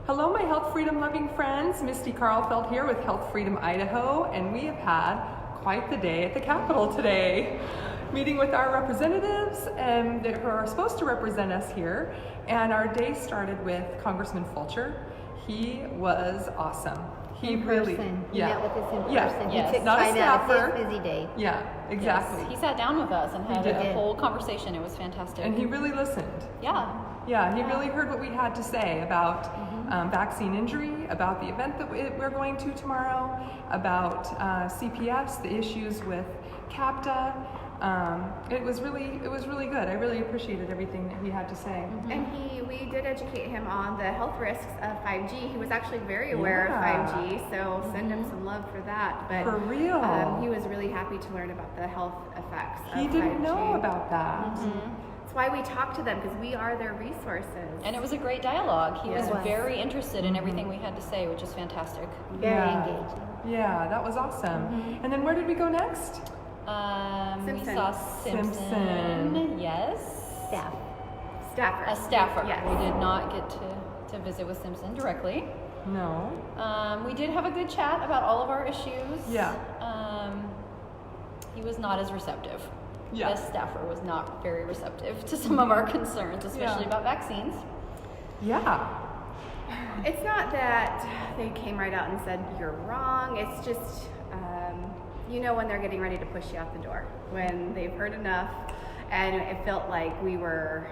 Hello, my health freedom loving friends. Miste Karlfeldt here with Health Freedom Idaho, and we have had quite the day at the Capitol today. Meeting with our representatives who are supposed to represent us here, and our day started with Congressman Fulcher. He was awesome. He in really, person. yeah, He met with us in yeah. person. Yes. He took Not a time out staffer. of his busy day. Yeah, exactly. Yes. He sat down with us and had did. a whole conversation. It was fantastic. And he really listened. Yeah. Yeah, he really heard what we had to say about vaccine injury, about the event that we're going to tomorrow, about CPS, the issues with CAPTA. It was really good. I really appreciated everything that he had to say. And we did educate him on the health risks of 5G. He was actually very aware of 5G, so send him some love for that. But For real. He was really happy to learn about the health effects He of didn't 5G. know about that. That's why we talk to them, because we are their resources. And it was a great dialogue. He Yes. was very interested in everything we had to say, which is fantastic. Very Yeah. engaging. Yeah, that was awesome. And then where did we go next? We Simpson. saw Simpson. Simpson. Yes. Staff. Staffer. A staffer. Yes. We did not get to visit with Simpson directly. No. We did have a good chat about all of our issues. Yeah. He was not as receptive. Yeah. This staffer was not very receptive to some of our concerns, especially about vaccines. Yeah. It's not that they came right out and said, you're wrong. It's just, when they're getting ready to push you out the door, when they've heard enough, and it felt like we were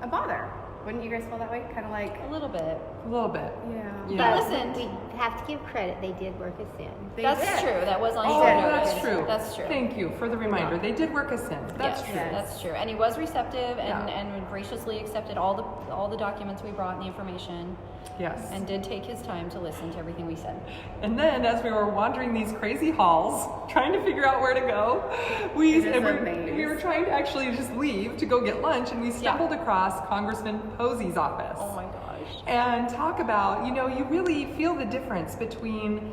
a bother. Wouldn't you guys feel that way? Kind of like, A little bit. A little bit. yeah. Yeah. But listen, We have to give credit. They did work us in. They that's did. true. That was on Oh, short that's notice. true. That's true. Thank you for the reminder. They did work us in. That's Yes, true. That's true. And he was receptive and, Yeah. and graciously accepted all the documents we brought and the information, Yes. and did take his time to listen to everything we said. And then, as we were wandering these crazy halls, trying to figure out where to go, we It is a maze. were trying to actually just leave to go get lunch, and we stumbled across Congressman Posey's office. Oh my gosh. And talk about, you really feel the difference between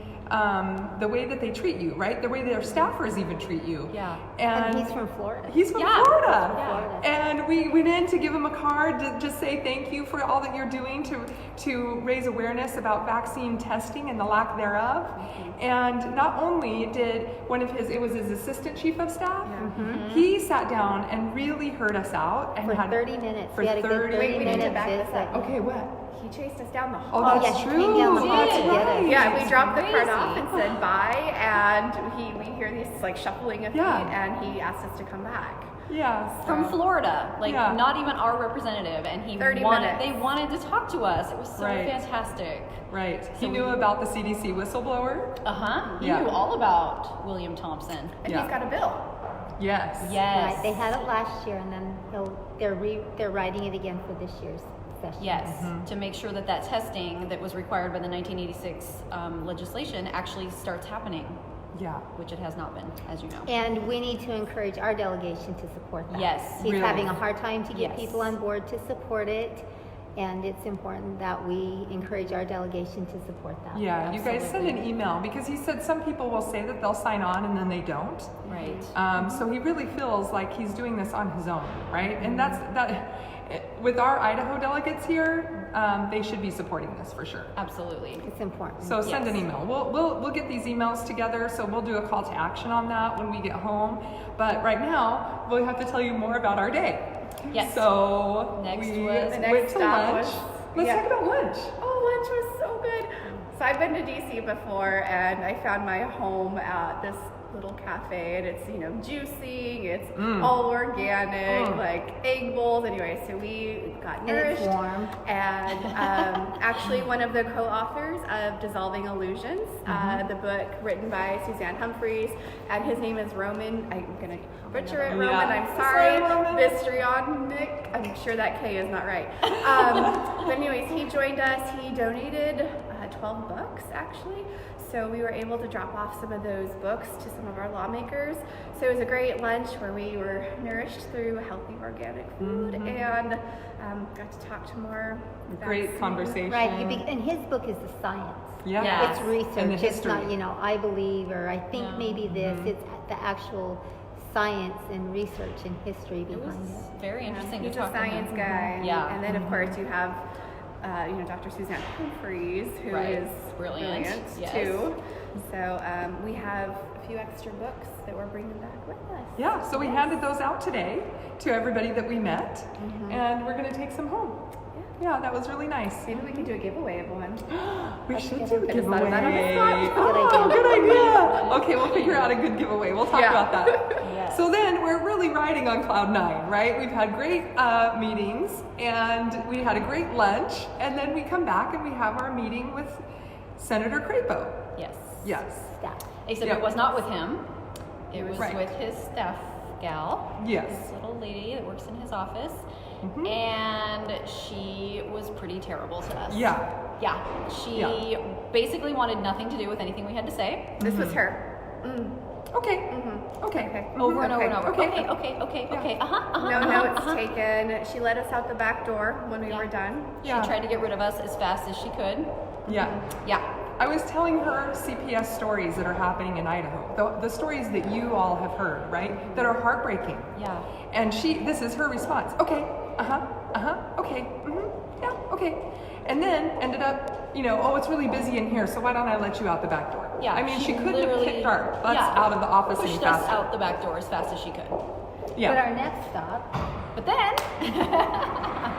the way that they treat you, right? The way their staffers even treat you. Yeah. And he's from Florida. He's from Yeah. Florida. Florida. And we went in to give him a card to just say thank you for all that you're doing to raise awareness about vaccine testing and the lack thereof. And not only did it was his assistant chief of staff, he sat down and really heard us out. And For had 30 minutes. For We had a good 30 Wait, we need to minute back this visit. up. Okay, what? He chased us down the Oh, hall. that's yeah, he true. came down the hall That's to get us. right. Yeah, we dropped the card Crazy. off and said bye, and we hear this shuffling of feet, Yeah. and he asked us to come back. Yeah. From Florida, Yeah. not even our representative, and 30 minutes. they wanted to talk to us. It was so Right. fantastic. Right. He knew about the CDC whistleblower. He Yeah. knew all about William Thompson. And Yeah. he's got a bill. Yes. Yes. Right. They had it last year, and then they're writing it again for this year's session. Yes, to make sure that testing that was required by the 1986 legislation actually starts happening, Yeah. which it has not been, as you know. And we need to encourage our delegation to support that. Yes. He's Really. having a hard time to get Yes. people on board to support it, and it's important that we encourage our delegation to support that. Yeah, you guys send an email, because he said some people will say that they'll sign on and then they don't. Right. So he really feels like he's doing this on his own, right? And that with our Idaho delegates here, they should be supporting this for sure. Absolutely. It's important. So send Yes. an email. We'll get these emails together, so we'll do a call to action on that when we get home. But right now, we'll have to tell you more about our day. Yes. So Next we was- The went next to stop lunch. was- Let's yeah. talk about lunch. Oh, lunch was so good. So I've been to DC before, and I found my home at this little cafe, and it's juicing, it's all organic, like egg bowls. Anyway, so we got And it's nourished. warm. And actually, one of the co-authors of Dissolving Illusions, the book written by Suzanne Humphreys, and his name is Roman. I'm gonna butcher it, Roman. Yeah. I'm sorry, Roman. Vistrionic. I'm sure that K is not right. But anyways, he joined us. He donated 12 books actually. So we were able to drop off some of those books to some of our lawmakers. So it was a great lunch where we were nourished through healthy organic food and got to talk to more. Great vaccine- conversation. Right, and his book is the science. Yeah. Yeah. It's And the research. It's not, history. I believe, or I think No. maybe this. It's the actual science and research and history It was behind it. very interesting He's to talk a science to him. guy. Yeah. And then of course you have Dr. Suzanne Humphreys, who Right. is Brilliant. Yes. too. So we have a few extra books that we're bringing back with us. Yeah, so we handed those out today to everybody that we met, and we're going to take some home. Yeah, that was really nice. Maybe we can do a giveaway of one. We should do a I just thought of that on the giveaway. spot. Oh, good idea. Okay, we'll figure out a good giveaway. We'll talk Yeah. about that. Yes. So then we're really riding on cloud 9, right? We've had great meetings, and we had a great lunch, and then we come back and we have our meeting with Senator Crapo. Yes. Yes. Staff. Except Yeah. it was not with him. It was Right. with his staff gal. Yes. This little lady that works in his office. Mhm. And she was pretty terrible to us. Yeah. Yeah. She basically wanted nothing to do with anything we had to say. This was her. Okay. Mm-hmm. Okay. Over and over and over. Okay. Okay. No, it's taken. She let us out the back door when we Yeah. were done. Yeah. She tried to get rid of us as fast as she could. Yeah. Yeah. I was telling her CPS stories that are happening in Idaho, the stories that you all have heard, right? That are heartbreaking. Yeah. And this is her response. Okay, okay, yeah, okay. And then ended up, oh, it's really busy in here, so why don't I let you out the back door? Yeah. I mean, she couldn't have literally- kicked our butts yeah, out of the office any pushed us faster. out the back door as fast as she could. Yeah. But our next stop, But then,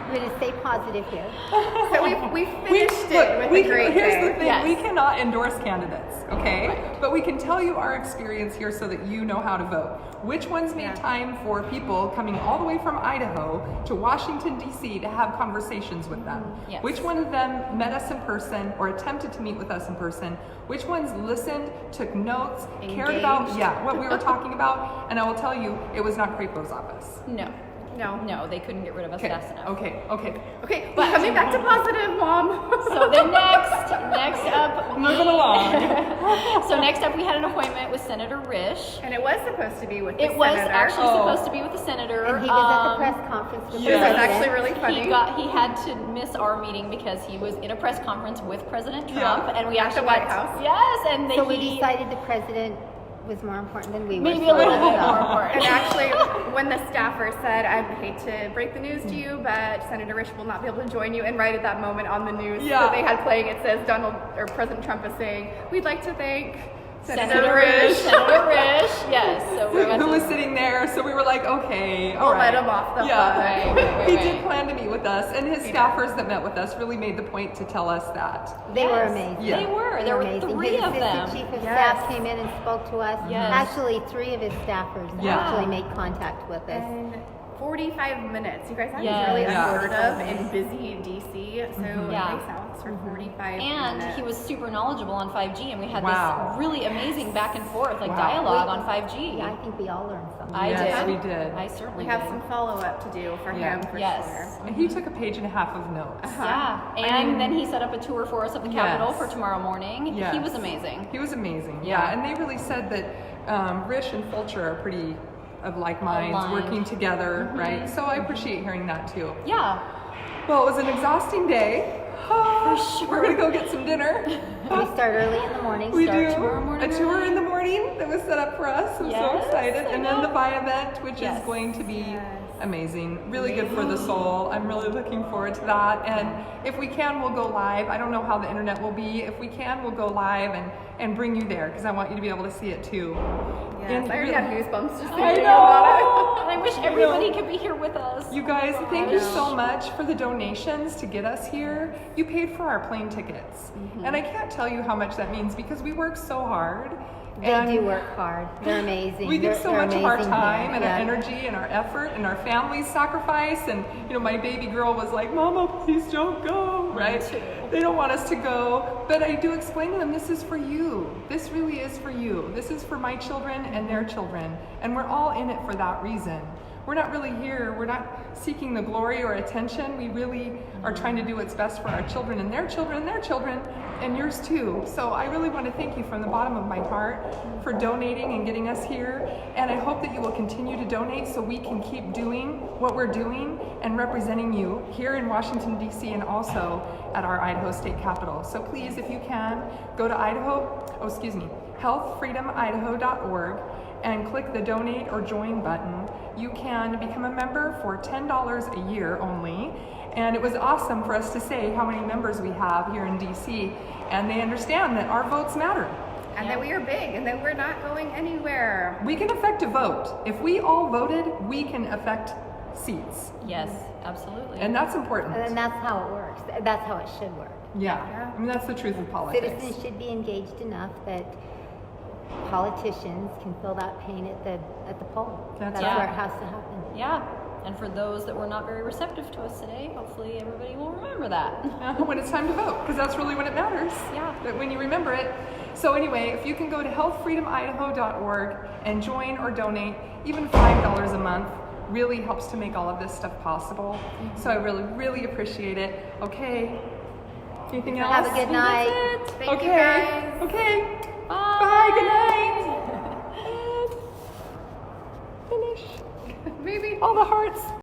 we're going to stay positive here. So we finished it with a great here's day. the thing, Yes. we cannot endorse candidates, okay? But we can tell you our experience here so that you know how to vote. Which ones made time for people coming all the way from Idaho to Washington, D.C. to have conversations with them? Yes. Which one of them met us in person or attempted to meet with us in person? Which ones listened, took notes, cared about Engaged. what we were talking about? And I will tell you, it was not Crapo's office. no, they couldn't get rid of us Okay, fast enough. okay. Okay, but coming back to positive, Mom. So then next up, Moving along. So next up, we had an appointment with Senator Risch. And it was supposed to be with the It was senator. actually Oh. supposed to be with the senator. And he was at the press conference with Yes. the It was president. actually really funny. He had to miss our meeting because he was in a press conference with President Trump, Yeah. and we At actually the White got- House. Yes, and So we decided the president was more important than we were. maybe so a little it bit was, more uh, important. And actually, when the staffer said, I hate to break the news to you, but Senator Risch will not be able to join you, and right at that moment on the news Yeah. that they had playing, it says President Trump is saying, we'd like to thank Senator Risch, yes. So we got Who to- was sitting there, so we were like, okay, all We'll right. let him off the yeah. hook. Right, He right. did plan to meet with us, and his staffers that met with us really made the point to tell us that. They were Yes. amazing. Yeah. They were. They There were amazing. three His of assistant them. chief of Yes. staff came in and spoke to us. Yes. Actually, 3 of his staffers Yeah. actually made contact with us. And 45 minutes. You guys, that Yes. is really Yeah. unheard of in busy DC. So Yeah. nice Alex for 45 And minutes. he was super knowledgeable on 5G, and we had Wow. this really amazing back and forth, like Wow. dialogue on 5G. Yeah, I think we all learned something. I Yes, did. we did. I certainly We have did. some follow-up to do for Yeah. him for Yes. sure. And he took a page and a half of notes. Yeah, and then he set up a tour for us at the Capitol Yes. for tomorrow morning. Yes. He was amazing. He was amazing. Yeah. Yeah, and they really said that Risch and Fulcher are pretty of like minds, Aligned. working together, right? So I appreciate hearing that too. Yeah, Well, it was an exhausting day. for sure. We're gonna go get some dinner. We start early in the morning. We Start do tomorrow morning a tour early. in the morning that was set up for us. I'm so Yes, excited, I and then know. the Vi event, which Yes. is going to be Yes. amazing, really good for the soul. I'm really looking forward to that. And if we can, we'll go live. I don't know how the internet will be. If we can, we'll go live and bring you there because I want you to be able to see it too. Yes, And I already really- have goosebumps just I thinking know. about And I wish everybody could be here with us. You guys, thank you gosh. so much for the donations to get us here. You paid for our plane tickets. And I can't tell you how much that means because we work so hard. They and do work hard. They're amazing. We give so They're much of our amazing time here. and Yeah. our energy and our effort and our family's sacrifice. And, my baby girl was like, Mama, please don't go, right? too. They don't want us to go. But I do explain to them, this is for you. This really is for you. This is for my children and their children. And we're all in it for that reason. We're not really here. We're not seeking the glory or attention. We really are trying to do what's best for our children and their children and their children and yours too. So I really want to thank you from the bottom of my heart for donating and getting us here. And I hope that you will continue to donate so we can keep doing what we're doing and representing you here in Washington, D.C. and also at our Idaho State Capitol. So please, if you can, go to healthfreedomidaho.org and click the donate or join button. You can become a member for $10 a year only, And it was awesome for us to say how many members we have here in DC, and they understand that our votes matter. And that we are big and that we're not going anywhere. We can affect a vote. If we all voted, we can affect seats. Yes, absolutely. And that's important. And that's how it works. That's how it should work. Yeah. I mean, that's the truth of politics. Citizens should be engaged enough that politicians can feel that pain at the poll. That's where right. it has to happen. Yeah. And for those that were not very receptive to us today, hopefully everybody will remember that. When it's time to vote, because that's really when it matters. Yeah. That when you remember it. So anyway, if you can go to healthfreedomidaho.org and join or donate, even $5 a month really helps to make all of this stuff possible. So I really, really appreciate it. Okay. Anything else? Have a good night. That's it. Thank you guys. Okay. Bye. Bye. Good night. And finish. Maybe. All the hearts.